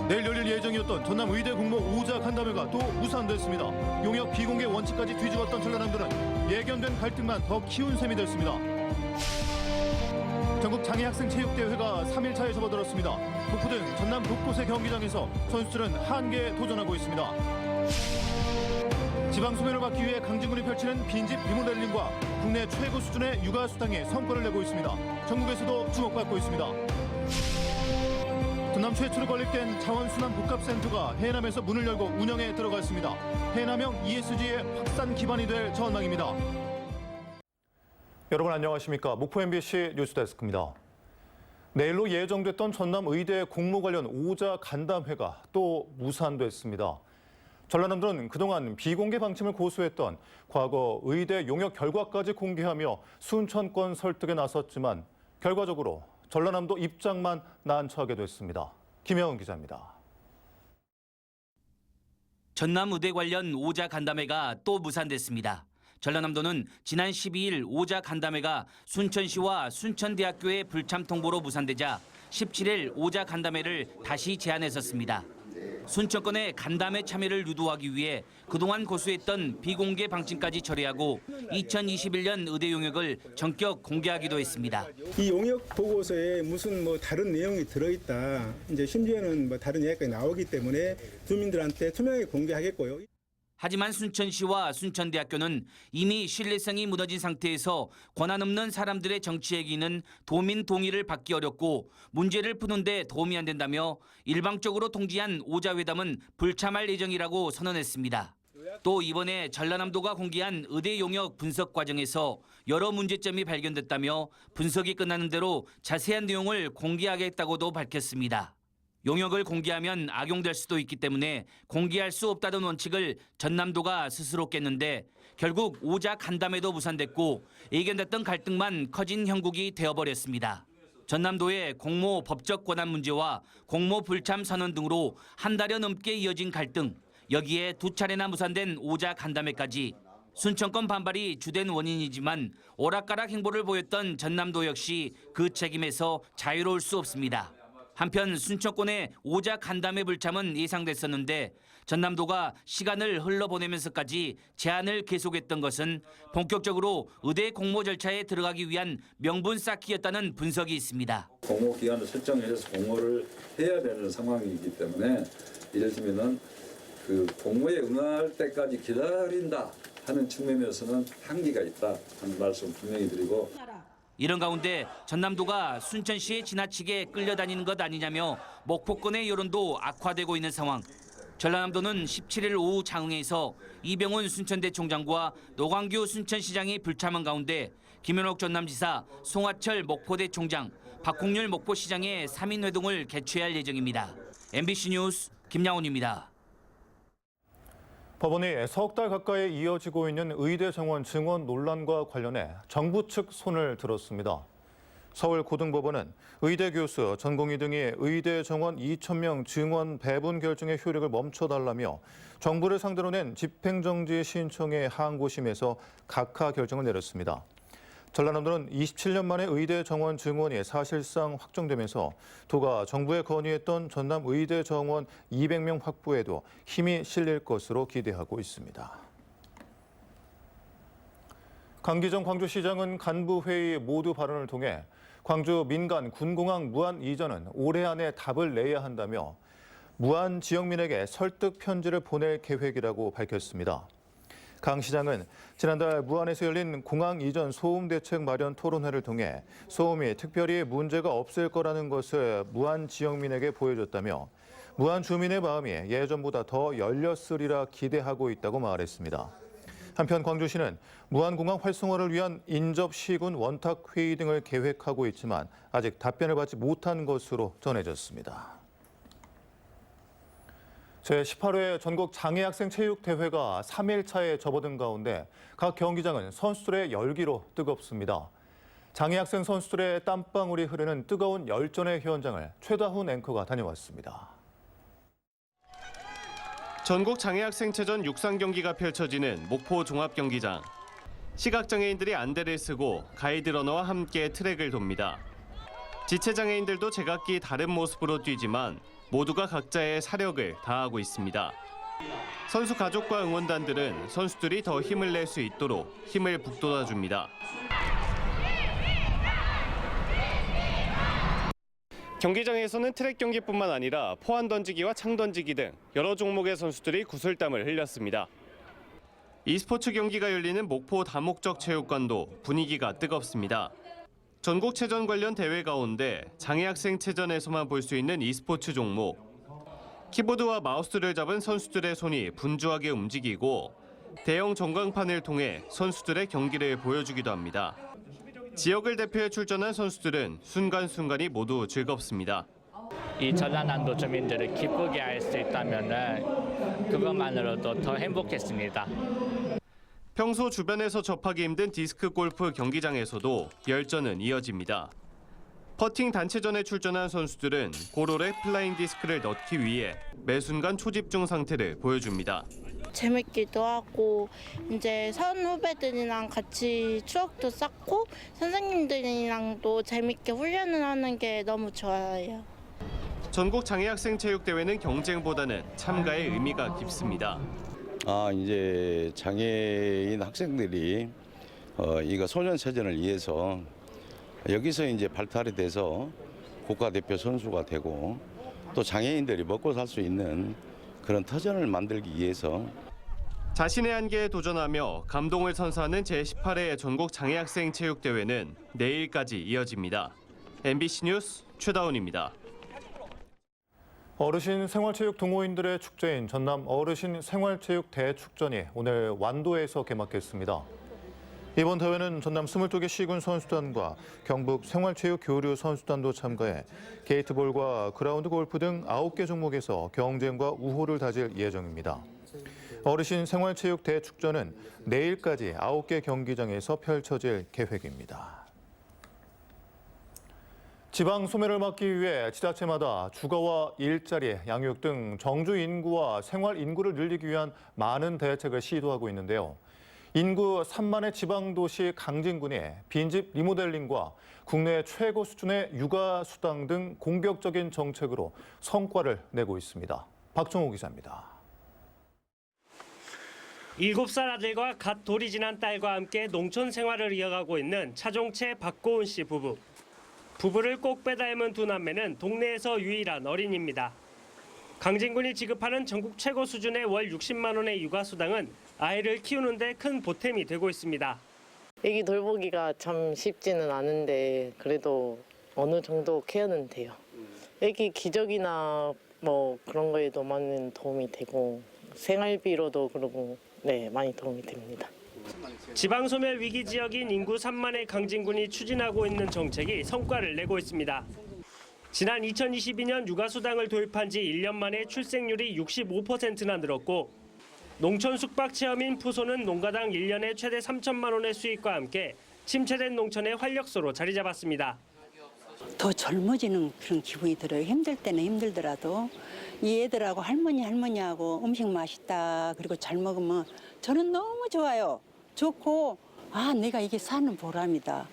내일 열릴 예정이었던 전남 의대 공모 5자 간담회가 또 무산됐습니다. 용역 비공개 원칙까지 뒤집었던 전라남도는 예견된 갈등만 더 키운 셈이 됐습니다. 전국 장애학생체육대회가 3일차에 접어들었습니다. 목포 등 전남 곳곳의 경기장에서 선수들은 한계에 도전하고 있습니다. 지방 소멸을 막기 위해 강진군이 펼치는 빈집 리모델링과 국내 최고 수준의 육아 수당에 성과를 내고 있습니다. 전국에서도 주목받고 있습니다. 전남 최초로 건립된 자원순환복합센터가 해남에서 문을 열고 운영에 들어갔습니다. 해남형 ESG의 확산 기반이 될 전망입니다. 여러분 안녕하십니까? 목포 MBC 뉴스데스크입니다. 내일로 예정됐던 전남 의대 공모 관련 5자 간담회가 또 무산됐습니다. 전라남도는 그동안 비공개 방침을 고수했던 과거 의대 용역 결과까지 공개하며 순천권 설득에 나섰지만 결과적으로 전라남도 입장만 난처하게 됐습니다. 김혜원 기자입니다. 전남 의대 관련 5자 간담회가 또 무산됐습니다. 전라남도는 지난 12일 5자 간담회가 순천시와 순천대학교의 불참 통보로 무산되자 17일 5자 간담회를 다시 제안했었습니다. 순천권의 간담회 참여를 유도하기 위해 그동안 고수했던 비공개 방침까지 처리하고 2021년 의대 용역을 전격 공개하기도 했습니다. 이 용역 보고서에 무슨 다른 내용이 들어있다. 이제 심지어는 다른 이야기까지 나오기 때문에 주민들한테 투명하게 공개하겠고요. 하지만 순천시와 순천대학교는 이미 신뢰성이 무너진 상태에서 권한 없는 사람들의 정치 얘기는 도민 동의를 받기 어렵고 문제를 푸는 데 도움이 안 된다며 일방적으로 통지한 5자 회담은 불참할 예정이라고 선언했습니다. 또 이번에 전라남도가 공개한 의대 용역 분석 과정에서 여러 문제점이 발견됐다며 분석이 끝나는 대로 자세한 내용을 공개하겠다고도 밝혔습니다. 용역을 공개하면 악용될 수도 있기 때문에 공개할 수 없다던 원칙을 전남도가 스스로 깼는데 결국 5자 간담회도 무산됐고 예견됐던 갈등만 커진 형국이 되어버렸습니다. 전남도의 공모 법적 권한 문제와 공모 불참 선언 등으로 한 달여 넘게 이어진 갈등, 여기에 두 차례나 무산된 5자 간담회까지 순천권 반발이 주된 원인이지만 오락가락 행보를 보였던 전남도 역시 그 책임에서 자유로울 수 없습니다. 한편 순천권의 5자 간담회 불참은 예상됐었는데 전남도가 시간을 흘러보내면서까지 제안을 계속했던 것은 본격적으로 의대 공모 절차에 들어가기 위한 명분 쌓기였다는 분석이 있습니다. 공모 기간을 설정해서 공모를 해야 되는 상황이기 때문에 이를테면은 그 공모에 응할 때까지 기다린다 하는 측면에서는 한계가 있다 하는 말씀 분명히 드리고. 이런 가운데 전남도가 순천시에 지나치게 끌려다니는 것 아니냐며 목포권의 여론도 악화되고 있는 상황. 전라남도는 17일 오후 장흥에서 이병훈 순천대 총장과 노광규 순천시장이 불참한 가운데 김현옥 전남지사, 송하철 목포대 총장, 박홍률 목포시장의 3인 회동을 개최할 예정입니다. MBC 뉴스 김양훈입니다. 법원이 석 달 가까이 이어지고 있는 의대 정원 증원 논란과 관련해 정부 측 손을 들었습니다. 서울고등법원은 의대 교수, 전공의 등이 의대 정원 2,000명 증원 배분 결정의 효력을 멈춰달라며 정부를 상대로 낸 집행정지 신청의 항고심에서 각하 결정을 내렸습니다. 전라남도는 27년 만에 의대 정원 증원이 사실상 확정되면서 도가 정부에 건의했던 전남 의대 정원 200명 확보에도 힘이 실릴 것으로 기대하고 있습니다. 강기정 광주시장은 간부회의 모두 발언을 통해 광주 민간 군공항 무안 이전은 올해 안에 답을 내야 한다며 무안 지역민에게 설득 편지를 보낼 계획이라고 밝혔습니다. 강 시장은 지난달 무안에서 열린 공항 이전 소음 대책 마련 토론회를 통해 소음이 특별히 문제가 없을 거라는 것을 무안 지역민에게 보여줬다며 무안 주민의 마음이 예전보다 더 열렸으리라 기대하고 있다고 말했습니다. 한편 광주시는 무안공항 활성화를 위한 인접 시군 원탁 회의 등을 계획하고 있지만 아직 답변을 받지 못한 것으로 전해졌습니다. 제18회 전국 장애학생체육대회가 3일차에 접어든 가운데 각 경기장은 선수들의 열기로 뜨겁습니다. 장애학생 선수들의 땀방울이 흐르는 뜨거운 열전의 현장을 최다훈 앵커가 다녀왔습니다. 전국 장애학생체전 육상 경기가 펼쳐지는 목포 종합경기장. 시각장애인들이 안대를 쓰고 가이드러너와 함께 트랙을 돕니다. 지체장애인들도 제각기 다른 모습으로 뛰지만 모두가 각자의 사력을 다하고 있습니다. 선수 가족과 응원단들은 선수들이 더 힘을 낼 수 있도록 힘을 북돋아줍니다. 경기장에서는 트랙 경기뿐만 아니라 포환 던지기와 창 던지기 등 여러 종목의 선수들이 구슬땀을 흘렸습니다. e스포츠 경기가 열리는 목포 다목적 체육관도 분위기가 뜨겁습니다. 전국체전 관련 대회 가운데 장애학생체전에서만 볼 수 있는 e스포츠 종목. 키보드와 마우스를 잡은 선수들의 손이 분주하게 움직이고 대형 전광판을 통해 선수들의 경기를 보여주기도 합니다. 지역을 대표해 출전한 선수들은 순간순간이 모두 즐겁습니다. 이 전라남도 주민들을 기쁘게 할 수 있다면 그것만으로도 더 행복했습니다. 평소 주변에서 접하기 힘든 디스크 골프 경기장에서도 열전은 이어집니다. 퍼팅 단체전에 출전한 선수들은 고롤에 플라잉 디스크를 넣기 위해 매 순간 초집중 상태를 보여줍니다. 재밌기도 하고 이제 선후배들이랑 같이 추억도 쌓고 선생님들이랑도 재밌게 훈련을 하는 게 너무 좋아요. 전국 장애학생체육대회는 경쟁보다는 참가의 의미가 깊습니다. 이제 장애인 학생들이 이거 소년체전을 위해서 여기서 이제 발달이 돼서 국가대표 선수가 되고 또 장애인들이 먹고 살 수 있는 그런 터전을 만들기 위해서 자신의 한계에 도전하며 감동을 선사하는 제18회 전국 장애학생 체육대회는 내일까지 이어집니다. MBC 뉴스 최다운입니다. 어르신 생활체육 동호인들의 축제인 전남 어르신 생활체육 대축전이 오늘 완도에서 개막했습니다. 이번 대회는 전남 22개 시군 선수단과 경북 생활체육 교류 선수단도 참가해 게이트볼과 그라운드 골프 등 9개 종목에서 경쟁과 우호를 다질 예정입니다. 어르신 생활체육 대축전은 내일까지 9개 경기장에서 펼쳐질 계획입니다. 지방 소멸을 막기 위해 지자체마다 주거와 일자리, 양육 등 정주 인구와 생활 인구를 늘리기 위한 많은 대책을 시도하고 있는데요. 인구 3만의 지방도시 강진군이 빈집 리모델링과 국내 최고 수준의 육아수당 등 공격적인 정책으로 성과를 내고 있습니다. 박정호 기자입니다. 7살 아들과 갓 돌이 지난 딸과 함께 농촌 생활을 이어가고 있는 차종채 박고은 씨 부부. 부부를 꼭 빼닮은 두 남매는 동네에서 유일한 어린이입니다. 강진군이 지급하는 전국 최고 수준의 월 60만 원의 육아수당은 아이를 키우는 데 큰 보탬이 되고 있습니다. 애기 돌보기가 참 쉽지는 않은데 그래도 어느 정도 케어는 돼요. 애기 기저귀나 뭐 그런 거에도 많은 도움이 되고 생활비로도 그러고 많이 도움이 됩니다. 지방소멸 위기 지역인 인구 3만의 강진군이 추진하고 있는 정책이 성과를 내고 있습니다. 지난 2022년 육아수당을 도입한 지 1년 만에 출생률이 65%나 늘었고 농촌 숙박 체험인 푸소는 농가당 1년에 최대 3천만 원의 수익과 함께 침체된 농촌의 활력소로 자리 잡았습니다. 더 젊어지는 그런 기분이 들어요. 힘들 때는 힘들더라도 이 애들하고 할머니하고 음식 맛있다 그리고 잘 먹으면 저는 너무 좋아요. 좋고 내가 이게 사는 보람이다.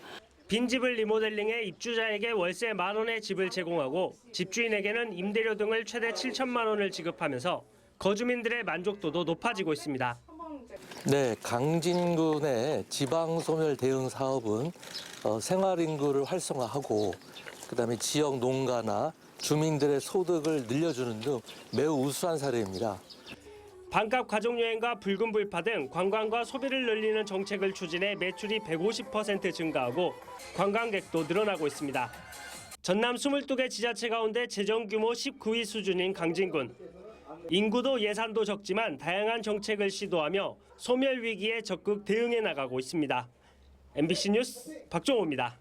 빈집을 리모델링해 입주자에게 월세 10,000원의 집을 제공하고 집주인에게는 임대료 등을 최대 7천만 원을 지급하면서 거주민들의 만족도도 높아지고 있습니다. 네, 강진군의 지방소멸 대응 사업은 생활 인구를 활성화하고 그다음에 지역 농가나 주민들의 소득을 늘려주는 등 매우 우수한 사례입니다. 반값 가족여행과 붉은 불파 등 관광과 소비를 늘리는 정책을 추진해 매출이 150% 증가하고 관광객도 늘어나고 있습니다. 전남 22개 지자체 가운데 재정 규모 19위 수준인 강진군. 인구도 예산도 적지만 다양한 정책을 시도하며 소멸 위기에 적극 대응해 나가고 있습니다. MBC 뉴스 박종호입니다.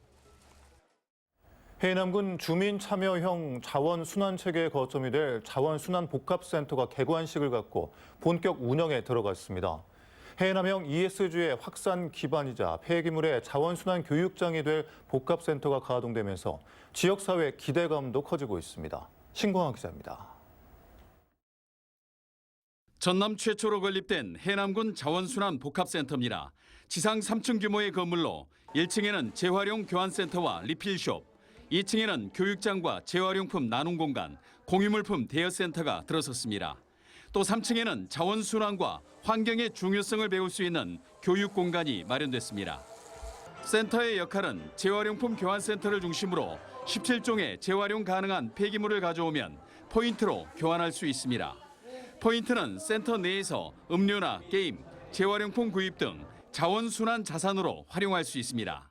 해남군 주민 참여형 자원순환체계의 거점이 될 자원순환복합센터가 개관식을 갖고 본격 운영에 들어갔습니다. 해남형 ESG의 확산 기반이자 폐기물의 자원순환 교육장이 될 복합센터가 가동되면서 지역사회 기대감도 커지고 있습니다. 신광학 기자입니다. 전남 최초로 건립된 해남군 자원순환 복합센터입니다. 지상 3층 규모의 건물로 1층에는 재활용 교환센터와 리필숍, 2층에는 교육장과 재활용품 나눔 공간, 공유물품 대여센터가 들어섰습니다. 또 3층에는 자원순환과 환경의 중요성을 배울 수 있는 교육 공간이 마련됐습니다. 센터의 역할은 재활용품 교환센터를 중심으로 17종의 재활용 가능한 폐기물을 가져오면 포인트로 교환할 수 있습니다. 포인트는 센터 내에서 음료나 게임, 재활용품 구입 등 자원순환 자산으로 활용할 수 있습니다.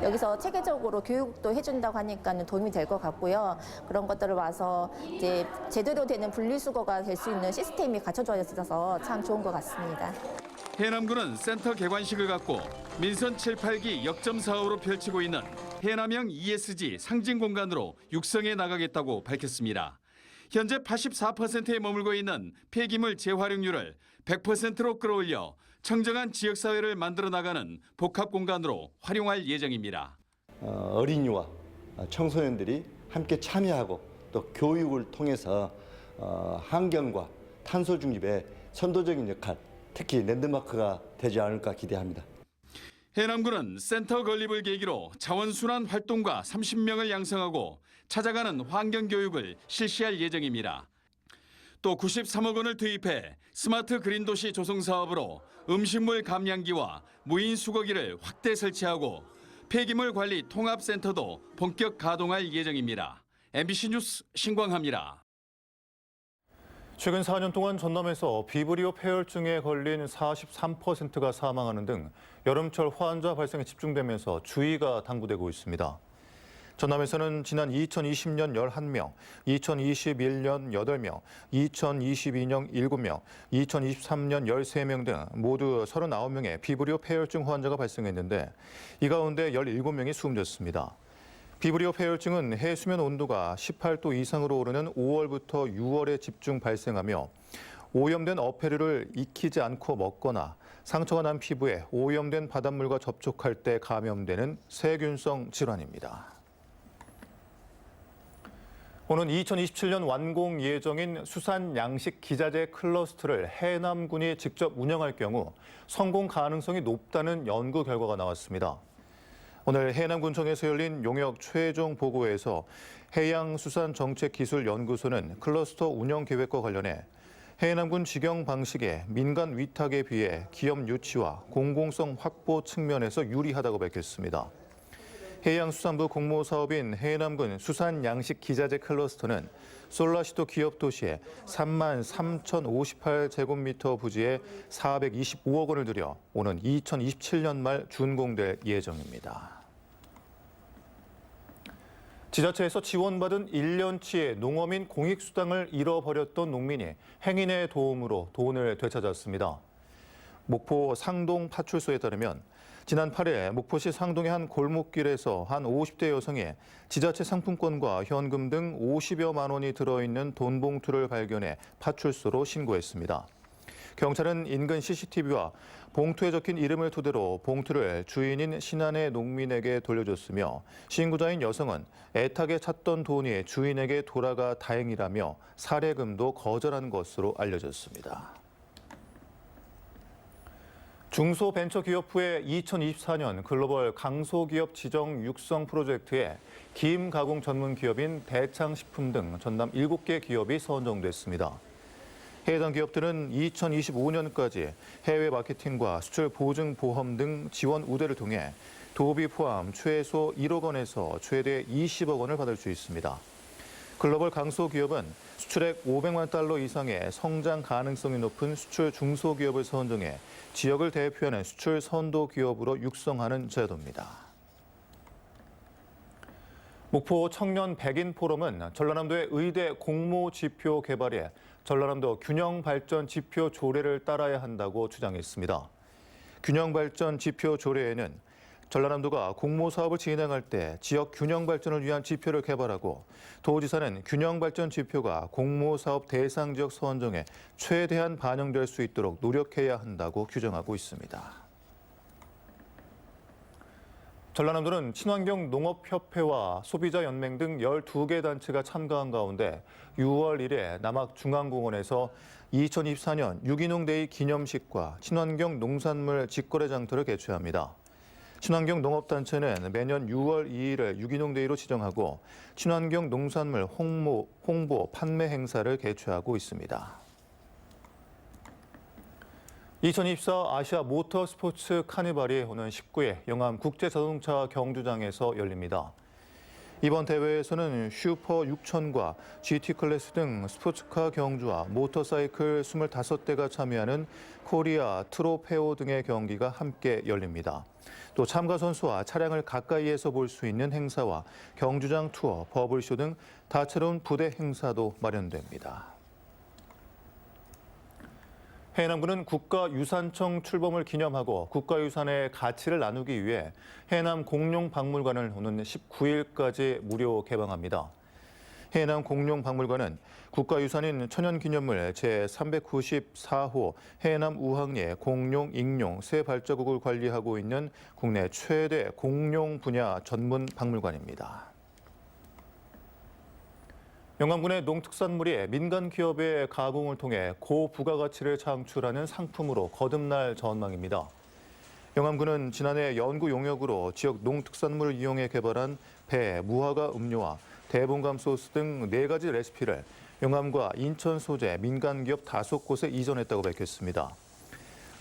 여기서 체계적으로 교육도 해준다고 하니까 도움이 될 것 같고요. 그런 것들을 와서 이제 제대로 되는 분리수거가 될 수 있는 시스템이 갖춰져 있어서 참 좋은 것 같습니다. 해남군은 센터 개관식을 갖고 민선 7, 8기 역점 사업으로 펼치고 있는 해남형 ESG 상징 공간으로 육성해 나가겠다고 밝혔습니다. 현재 84%에 머물고 있는 폐기물 재활용률을 100%로 끌어올려 청정한 지역사회를 만들어 나가는 복합 공간으로 활용할 예정입니다. 어린이와 청소년들이 함께 참여하고 또 교육을 통해서 환경과 탄소 중립의 선도적인 역할, 특히 랜드마크가 되지 않을까 기대합니다. 해남군은 센터 건립을 계기로 자원순환 활동가 30명을 양성하고 찾아가는 환경교육을 실시할 예정입니다. 또 93억 원을 투입해 스마트 그린도시 조성 사업으로 음식물 감량기와 무인 수거기를 확대 설치하고 폐기물 관리 통합센터도 본격 가동할 예정입니다. MBC 뉴스 신광하입니다. 최근 4년 동안 전남에서 비브리오 폐혈증에 걸린 43%가 사망하는 등 여름철 환자 발생에 집중되면서 주의가 당부되고 있습니다. 전남에서는 지난 2020년 11명, 2021년 8명, 2022년 7명, 2023년 13명 등 모두 39명의 비브리오 폐혈증 환자가 발생했는데 이 가운데 17명이 숨졌습니다. 비브리오 폐혈증은 해수면 온도가 18도 이상으로 오르는 5월부터 6월에 집중 발생하며 오염된 어패류를 익히지 않고 먹거나 상처가 난 피부에 오염된 바닷물과 접촉할 때 감염되는 세균성 질환입니다. 오는 2027년 완공 예정인 수산 양식 기자재 클러스터를 해남군이 직접 운영할 경우 성공 가능성이 높다는 연구 결과가 나왔습니다. 오늘 해남군청에서 열린 용역 최종 보고에서 해양수산정책기술연구소는 클러스터 운영 계획과 관련해 해남군 직영 방식의 민간 위탁에 비해 기업 유치와 공공성 확보 측면에서 유리하다고 밝혔습니다. 해양수산부 공모사업인 해남군 수산양식 기자재 클러스터는 솔라시도 기업도시에 33,058제곱미터 부지에 425억 원을 들여 오는 2027년 말 준공될 예정입니다. 지자체에서 지원받은 1년치의 농어민 공익수당을 잃어버렸던 농민이 행인의 도움으로 돈을 되찾았습니다. 목포 상동 파출소에 따르면 지난 8일 목포시 상동의 한 골목길에서 한 50대 여성이 지자체 상품권과 현금 등 50여만 원이 들어있는 돈 봉투를 발견해 파출소로 신고했습니다. 경찰은 인근 CCTV와 봉투에 적힌 이름을 토대로 봉투를 주인인 신안의 농민에게 돌려줬으며 신고자인 여성은 애타게 찾던 돈이 주인에게 돌아가 다행이라며 사례금도 거절한 것으로 알려졌습니다. 중소벤처기업부의 2024년 글로벌 강소기업 지정 육성 프로젝트에 김 가공 전문 기업인 대창식품 등 전남 7개 기업이 선정됐습니다. 해당 기업들은 2025년까지 해외 마케팅과 수출 보증 보험 등 지원 우대를 통해 도비 포함 최소 1억 원에서 최대 20억 원을 받을 수 있습니다. 글로벌 강소기업은 수출액 500만 달러 이상의 성장 가능성이 높은 수출 중소기업을 선정해 지역을 대표하는 수출 선도 기업으로 육성하는 제도입니다. 목포 청년 백인 포럼은 전라남도의 의대 공모 지표 개발에 전라남도 균형 발전 지표 조례를 따라야 한다고 주장했습니다. 균형 발전 지표 조례에는 전라남도가 공모 사업을 진행할 때 지역 균형 발전을 위한 지표를 개발하고 도지사는 균형 발전 지표가 공모 사업 대상 지역 선정에 최대한 반영될 수 있도록 노력해야 한다고 규정하고 있습니다. 전라남도는 친환경 농업협회와 소비자연맹 등 12개 단체가 참가한 가운데 6월 1일 남학중앙공원에서 2024년 유기농 데이 기념식과 친환경 농산물 직거래 장터를 개최합니다. 친환경 농업단체는 매년 6월 2일을 유기농 데이로 지정하고 친환경 농산물 홍보 판매 행사를 개최하고 있습니다. 2024 아시아 모터 스포츠 카니발이 오는 19일 영암 국제자동차 경주장에서 열립니다. 이번 대회에서는 슈퍼 6000과 GT 클래스 등 스포츠카 경주와 모터사이클 25대가 참여하는 코리아 트로페오 등의 경기가 함께 열립니다. 또 참가 선수와 차량을 가까이에서 볼 수 있는 행사와 경주장 투어, 버블쇼 등 다채로운 부대 행사도 마련됩니다. 해남군은 국가유산청 출범을 기념하고 국가유산의 가치를 나누기 위해 해남 공룡박물관을 오는 19일까지 무료 개방합니다. 해남 공룡박물관은 국가유산인 천연기념물 제394호 해남 우항리의 공룡, 익룡 세 발자국을 관리하고 있는 국내 최대 공룡 분야 전문 박물관입니다. 영암군의 농특산물이 민간 기업의 가공을 통해 고부가가치를 창출하는 상품으로 거듭날 전망입니다. 영암군은 지난해 연구 용역으로 지역 농특산물을 이용해 개발한 배, 무화과 음료와 대봉감 소스 등 4가지 레시피를 영암과 인천 소재 민간 기업 5곳에 이전했다고 밝혔습니다.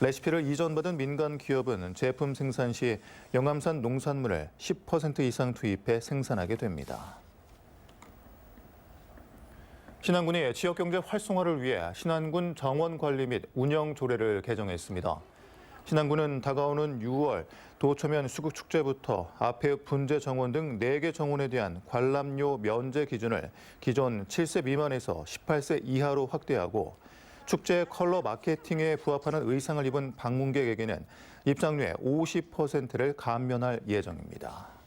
레시피를 이전받은 민간 기업은 제품 생산 시 영암산 농산물을 10% 이상 투입해 생산하게 됩니다. 신안군이 지역경제 활성화를 위해 신안군 정원관리 및 운영 조례를 개정했습니다. 신안군은 다가오는 6월 도초면 수국축제부터 앞해 분재 정원 등 4개 정원에 대한 관람료 면제 기준을 기존 7세 미만에서 18세 이하로 확대하고 축제 컬러 마케팅에 부합하는 의상을 입은 방문객에게는 입장료의 50%를 감면할 예정입니다.